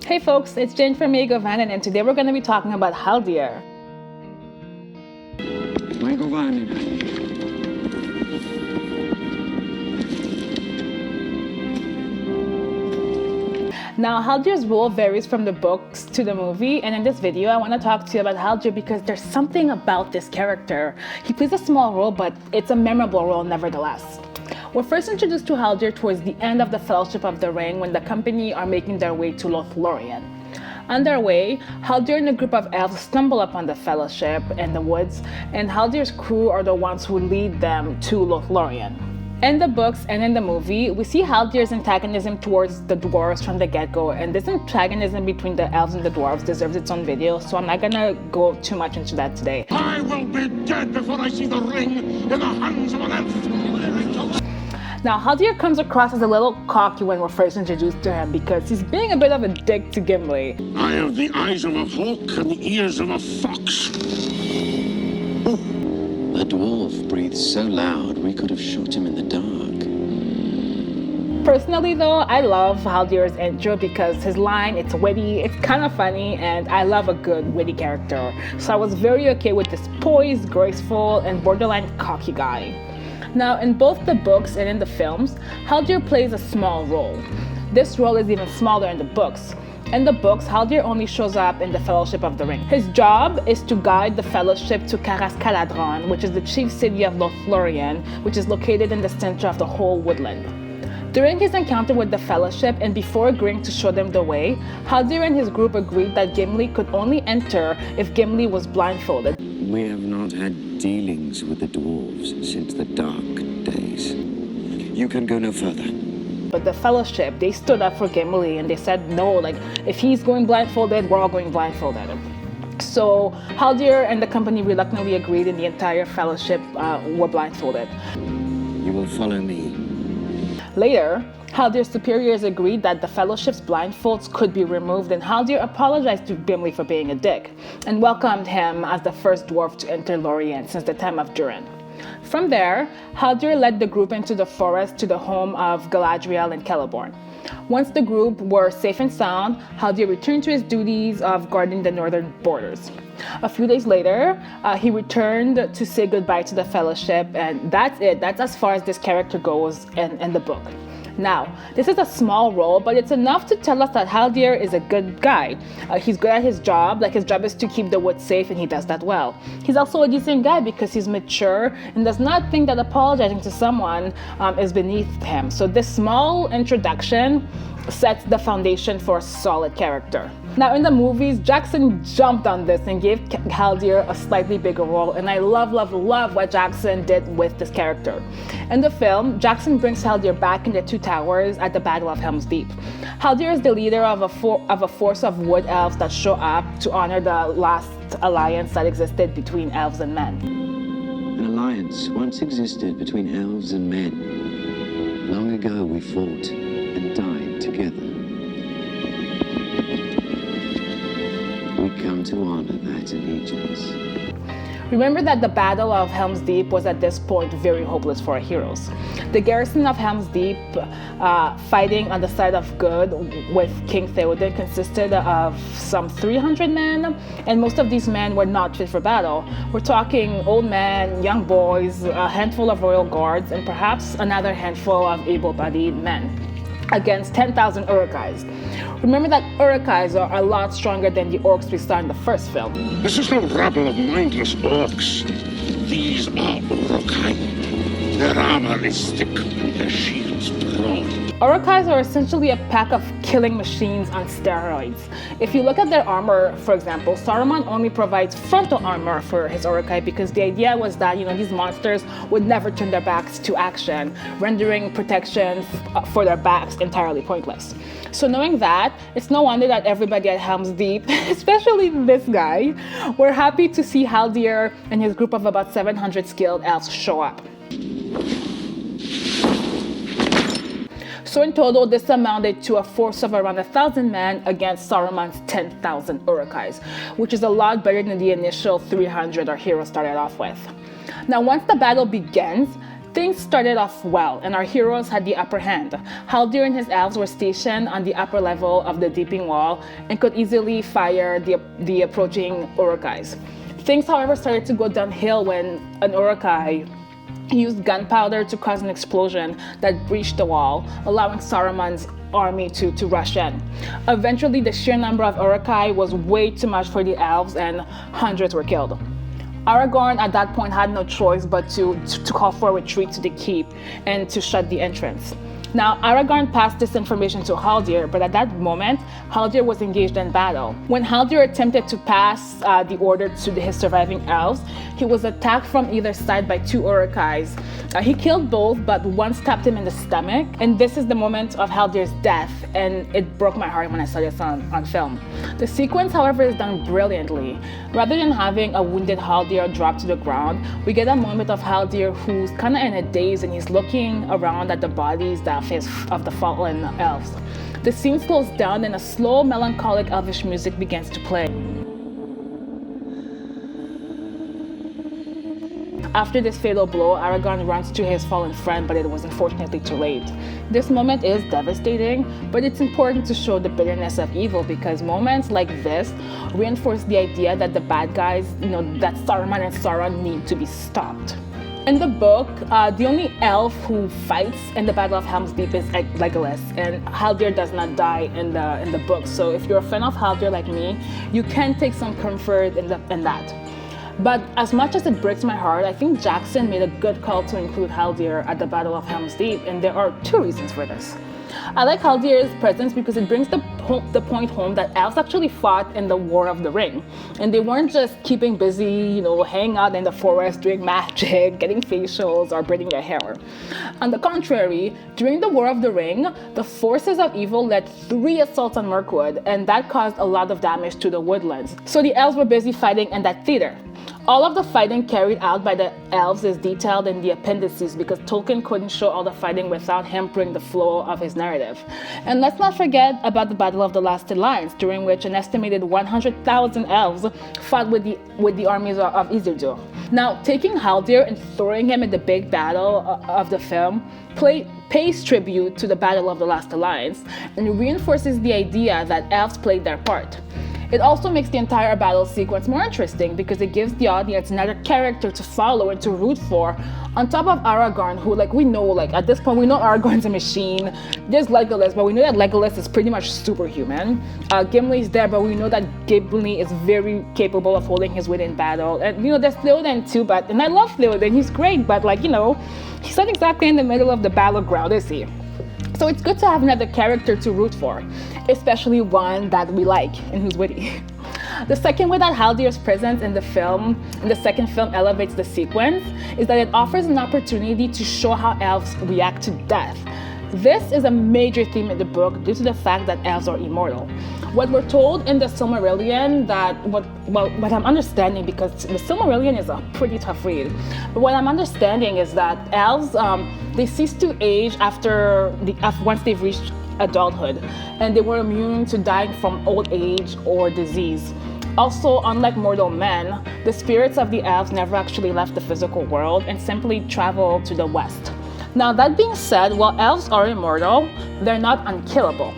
Hey folks, it's Jane from Megovanen, and today we're going to be talking about Haldir. Now, Haldir's role varies from the books to the movie, and in this video I want to talk to you about Haldir because there's something about this character. He plays a small role, but it's a memorable role nevertheless. We're first introduced to Haldir towards the end of the Fellowship of the Ring when the company are making their way to Lothlorien. On their way, Haldir and a group of elves stumble upon the Fellowship in the woods, and Haldir's crew are the ones who lead them to Lothlorien. In the books and in the movie, we see Haldir's antagonism towards the dwarves from the get-go, and this antagonism between the elves and the dwarves deserves its own video, so I'm not gonna go too much into that today. I will be dead before I see the ring in the hands of an elf. Now, Haldir comes across as a little cocky when we're first introduced to him because he's being a bit of a dick to Gimli. I have the eyes of a hawk and the ears of a fox. The dwarf breathes so loud we could have shot him in the dark. Personally though, I love Haldir's intro because his line, it's witty, it's kind of funny, and I love a good witty character. So I was very okay with this poised, graceful, and borderline cocky guy. Now, in both the books and in the films, Haldir plays a small role. This role is even smaller in the books. In the books, Haldir only shows up in the Fellowship of the Ring. His job is to guide the Fellowship to Caras Caladron, which is the chief city of Lothlorien, which is located in the center of the whole woodland. During his encounter with the Fellowship and before agreeing to show them the way, Haldir and his group agreed that Gimli could only enter if Gimli was blindfolded. We have not had dealings with the dwarves since the dark days. You can go no further. But the Fellowship, they stood up for Gimli and they said, no, if he's going blindfolded, we're all going blindfolded. So Haldir and the company reluctantly agreed and the entire Fellowship were blindfolded. You will follow me. Later, Haldir's superiors agreed that the Fellowship's blindfolds could be removed, and Haldir apologized to Gimli for being a dick and welcomed him as the first dwarf to enter Lorien since the time of Durin. From there, Haldir led the group into the forest to the home of Galadriel and Celeborn. Once the group were safe and sound, Haldir returned to his duties of guarding the northern borders. A few days later, he returned to say goodbye to the Fellowship, and that's it. That's as far as this character goes in the book. Now, this is a small role, but it's enough to tell us that Haldir is a good guy. He's good at his job, his job is to keep the woods safe, and he does that well. He's also a decent guy because he's mature and does not think that apologizing to someone is beneath him. So this small introduction sets the foundation for a solid character. Now, in the movies, Jackson jumped on this and gave Haldir a slightly bigger role, and I love what Jackson did with this character. In the film, Jackson brings Haldir back in the Two Towers at the Battle of Helm's Deep. Haldir is the leader of a force of wood elves that show up to honor the last alliance that existed between elves and men. An alliance once existed between elves and men. Long ago we fought and died together. We come to honor that allegiance. Remember that the Battle of Helm's Deep was at this point very hopeless for our heroes. The garrison of Helm's Deep, fighting on the side of good with King Theoden, consisted of some 300 men, and most of these men were not fit for battle. We're talking old men, young boys, a handful of royal guards, and perhaps another handful of able-bodied men against 10,000 Uruk-hais. Remember that Uruk-hais are a lot stronger than the orcs we saw in the first film. This is no rabble of mindless orcs. These are Uruk-hai. Their armor is thick and their shields broad. Uruk-hais are essentially a pack of killing machines on steroids. If you look at their armor, for example, Saruman only provides frontal armor for his Uruk-hai because the idea was that, these monsters would never turn their backs to action, rendering protection for their backs entirely pointless. So knowing that, it's no wonder that everybody at Helm's Deep, especially this guy, were happy to see Haldir and his group of about 700 skilled elves show up. So in total, this amounted to a force of around 1,000 men against Saruman's 10,000 Uruk-hais, which is a lot better than the initial 300 our hero started off with. Now, once the battle begins, Things started off well, and our heroes had the upper hand. Haldir and his elves were stationed on the upper level of the Deeping Wall and could easily fire the approaching Urukais. Things, however, started to go downhill when an Urukai used gunpowder to cause an explosion that breached the wall, allowing Saruman's army to rush in. Eventually, the sheer number of Urukai was way too much for the elves, and hundreds were killed. Aragorn at that point had no choice but to call for a retreat to the keep and to shut the entrance. Now, Aragorn passed this information to Haldir, but at that moment, Haldir was engaged in battle. When Haldir attempted to pass the order to his surviving elves, he was attacked from either side by two Urukais. He killed both, but one stabbed him in the stomach, and this is the moment of Haldir's death, and it broke my heart when I saw this on film. The sequence, however, is done brilliantly. Rather than having a wounded Haldir drop to the ground, we get a moment of Haldir who's kind of in a daze, and he's looking around at the bodies of the fallen elves. The scene slows down and a slow, melancholic elvish music begins to play. After this fatal blow, Aragorn runs to his fallen friend, but it was unfortunately too late. This moment is devastating, but it's important to show the bitterness of evil because moments like this reinforce the idea that the bad guys, that Saruman and Sauron need to be stopped. In the book, the only elf who fights in the Battle of Helm's Deep is Legolas, and Haldir does not die in the book. So if you're a fan of Haldir like me, you can take some comfort in that. But as much as it breaks my heart, I think Jackson made a good call to include Haldir at the Battle of Helm's Deep, and there are two reasons for this. I like Haldir's presence because it brings the point home that elves actually fought in the War of the Ring. And they weren't just keeping busy, hanging out in the forest, doing magic, getting facials, or braiding their hair. On the contrary, during the War of the Ring, the forces of evil led 3 assaults on Mirkwood, and that caused a lot of damage to the woodlands. So the elves were busy fighting in that theater. All of the fighting carried out by the elves is detailed in the appendices because Tolkien couldn't show all the fighting without hampering the flow of his narrative. And let's not forget about the Battle of the Last Alliance, during which an estimated 100,000 elves fought with the armies of Isildur. Now, taking Haldir and throwing him in the big battle of the film pays tribute to the Battle of the Last Alliance and reinforces the idea that elves played their part. It also makes the entire battle sequence more interesting because it gives the audience another character to follow and to root for, on top of Aragorn, who we know, at this point we know Aragorn's a machine. There's Legolas, but we know that Legolas is pretty much superhuman. Gimli's there, but we know that Gimli is very capable of holding his wit in battle. And there's Theoden too, and I love Theoden, he's great, but he's not exactly in the middle of the battleground, is he? So it's good to have another character to root for, especially one that we like and who's witty. The second way that Haldir's presence in the second film elevates the sequence is that it offers an opportunity to show how elves react to death. This is a major theme in the book due to the fact that elves are immortal. What we're told in the Silmarillion, what I'm understanding, because the Silmarillion is a pretty tough read, but what I'm understanding is that elves, they cease to age once they've reached adulthood, and they were immune to dying from old age or disease. Also, unlike mortal men, the spirits of the elves never actually left the physical world and simply traveled to the west. Now, that being said, while elves are immortal, they're not unkillable.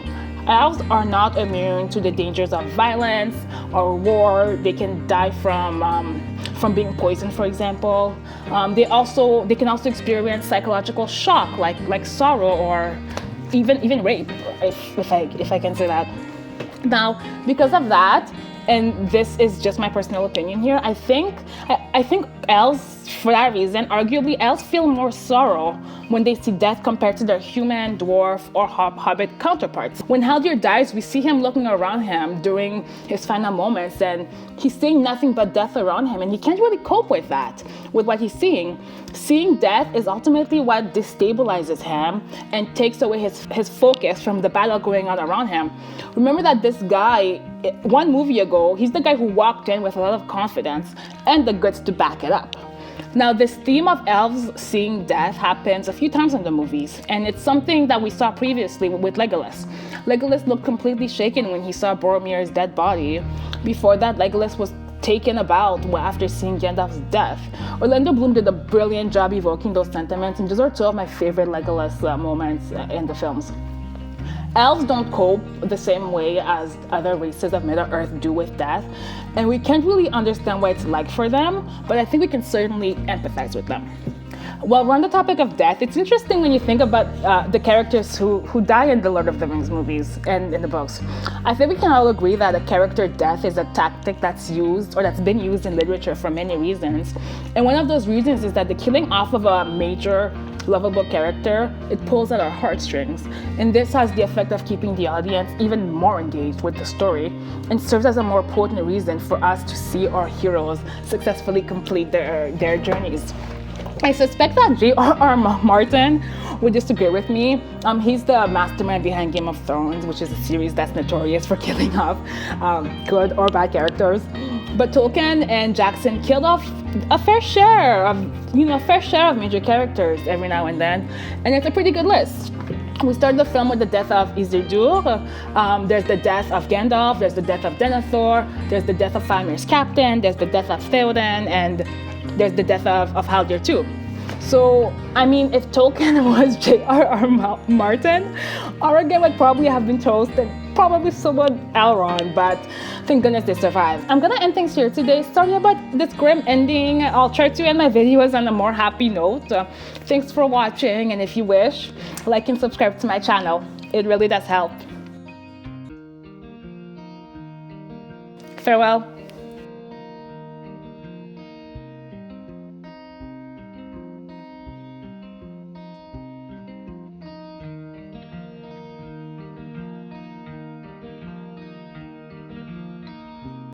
Elves are not immune to the dangers of violence or war. They can die from being poisoned, for example. They can also experience psychological shock, like sorrow or even rape, if I can say that. Now, because of that, and this is just my personal opinion here, I think elves, for that reason, arguably elves feel more sorrow when they see death compared to their human, dwarf, or hobbit counterparts. When Haldir dies, we see him looking around him during his final moments, and he's seeing nothing but death around him, and he can't really cope with that, with what he's seeing. Seeing death is ultimately what destabilizes him and takes away his focus from the battle going on around him. Remember that this guy, one movie ago, he's the guy who walked in with a lot of confidence and the guts to back it up. Now, this theme of elves seeing death happens a few times in the movies, and it's something that we saw previously with Legolas. Legolas looked completely shaken when he saw Boromir's dead body. Before that, Legolas was taken about after seeing Gandalf's death. Orlando Bloom did a brilliant job evoking those sentiments, and those are two of my favorite Legolas moments in the films. Elves don't cope the same way as other races of Middle-earth do with death, and we can't really understand what it's like for them, but I think we can certainly empathize with them. While we're on the topic of death, it's interesting when you think about the characters who die in the Lord of the Rings movies and in the books. I think we can all agree that a character death is a tactic that's used, or that's been used in literature for many reasons. And one of those reasons is that the killing off of a major lovable character, it pulls at our heartstrings. And this has the effect of keeping the audience even more engaged with the story, and serves as a more potent reason for us to see our heroes successfully complete their journeys. I suspect that J.R.R. Martin would disagree with me. He's the mastermind behind Game of Thrones, which is a series that's notorious for killing off good or bad characters. But Tolkien and Jackson killed off a fair share of major characters every now and then, and it's a pretty good list. We start the film with the death of Isildur, there's the death of Gandalf, there's the death of Denethor, there's the death of Famir's captain, there's the death of Theoden, and there's the death of Haldir too. So, I mean, if Tolkien was J.R.R. Martin, Aragorn would probably have been toasted, probably so would Elrond, but thank goodness they survived. I'm gonna end things here today. Sorry about this grim ending. I'll try to end my videos on a more happy note. Thanks for watching, and if you wish, like and subscribe to my channel. It really does help. Farewell.